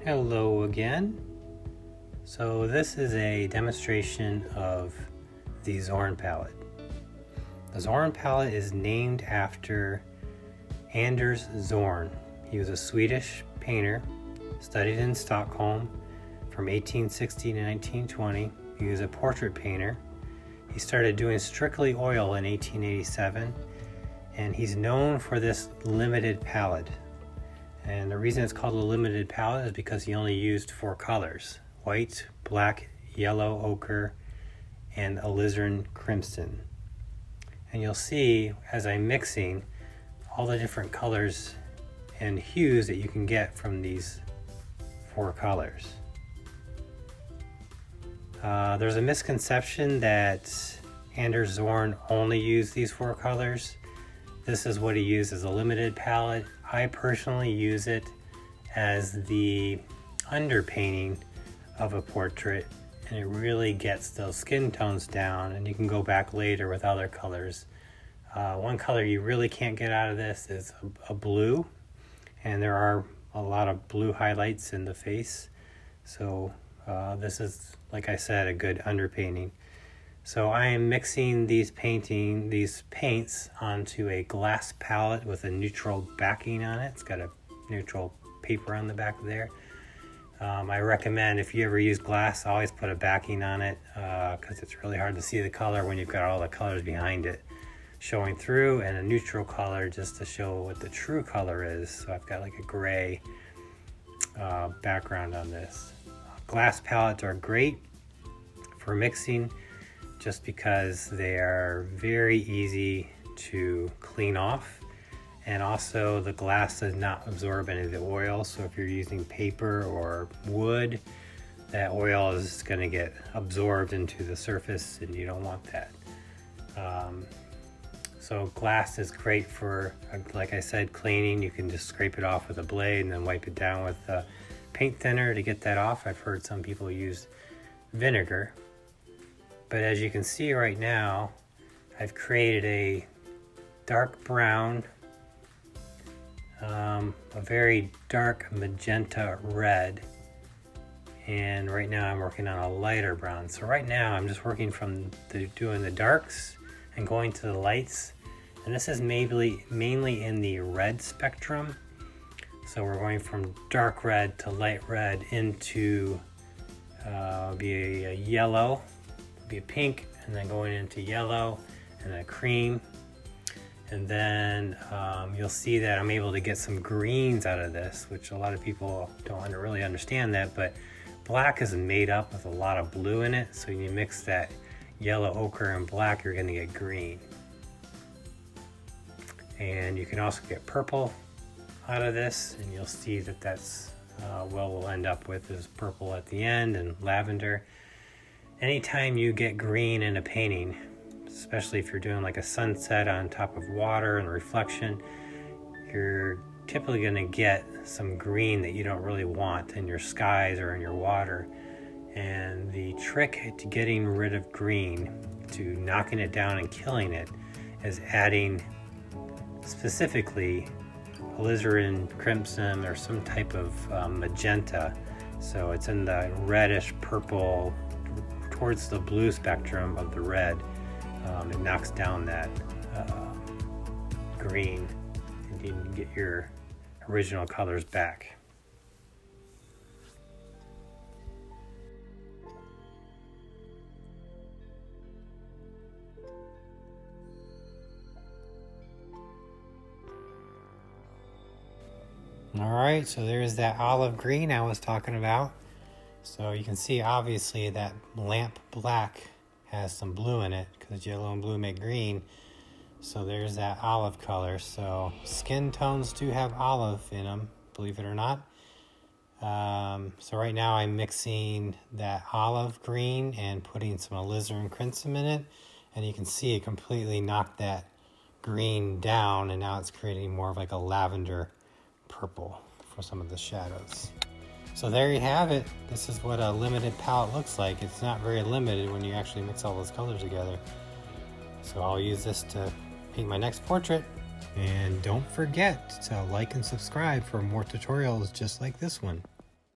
Hello again. So this is a demonstration of the Zorn Pallet. The Zorn Pallet is named after Anders Zorn. He was a Swedish painter, studied in Stockholm from 1860 to 1920. He was a portrait painter. He started doing strictly oil in 1887, and he's known for this limited palette. And the reason it's called a limited palette is because he only used 4 colors: white, black, yellow, ochre, and alizarin crimson. And you'll see as I'm mixing all the different colors and hues that you can get from these 4 colors. There's a misconception that Anders Zorn only used these 4 colors. This is what he used as a limited palette. I personally use it as the underpainting of a portrait, and it really gets those skin tones down, and you can go back later with other colors. One color you really can't get out of this is a blue, and there are a lot of blue highlights in the face. So this is, like I said, a good underpainting. So I am mixing these paints onto a glass palette with a neutral backing on it. It's got a neutral paper on the back there. I recommend, if you ever use glass, always put a backing on it because it's really hard to see the color when you've got all the colors behind it showing through, and a neutral color just to show what the true color is. So I've got like a gray background on this. Glass palettes are great for mixing just because they are very easy to clean off, and also the glass does not absorb any of the oil. So if you're using paper or wood, that oil is going to get absorbed into the surface, and you don't want that. So glass is great for, like I said, cleaning. You can just scrape it off with a blade and then wipe it down with paint thinner to get that off. I've heard some people use vinegar. But as you can see right now, I've created a dark brown, a very dark magenta red, and right now I'm working on a lighter brown. So right now I'm just working from doing the darks and going to the lights, and this is mainly in the red spectrum. So we're going from dark red to light red into be a yellow, be a pink, and then going into yellow and a cream. And then you'll see that I'm able to get some greens out of this, which a lot of people don't really understand that, but black is made up with a lot of blue in it. So when you mix that yellow, ochre, and black, you're going to get green. And you can also get purple out of this, and you'll see that that's what we'll end up with is purple at the end and lavender. Anytime you get green in a painting, especially if you're doing like a sunset on top of water and reflection, you're typically going to get some green that you don't really want in your skies or in your water. And the trick to getting rid of green, to knocking it down and killing it, is adding specifically alizarin crimson or some type of magenta. So it's in the reddish purple towards the blue spectrum of the red. It knocks down that green, and you can get your original colors back. Alright, so there's that olive green I was talking about. So you can see obviously that lamp black has some blue in it because yellow and blue make green. So there's that olive color. So skin tones do have olive in them, believe it or not. So right now I'm mixing that olive green and putting some alizarin crimson in it, and you can see it completely knocked that green down, and now it's creating more of like a lavender purple for some of the shadows. So there you have it. This is what a limited palette looks like. It's not very limited when you actually mix all those colors together. So I'll use this to paint my next portrait. And don't forget to like and subscribe for more tutorials just like this one.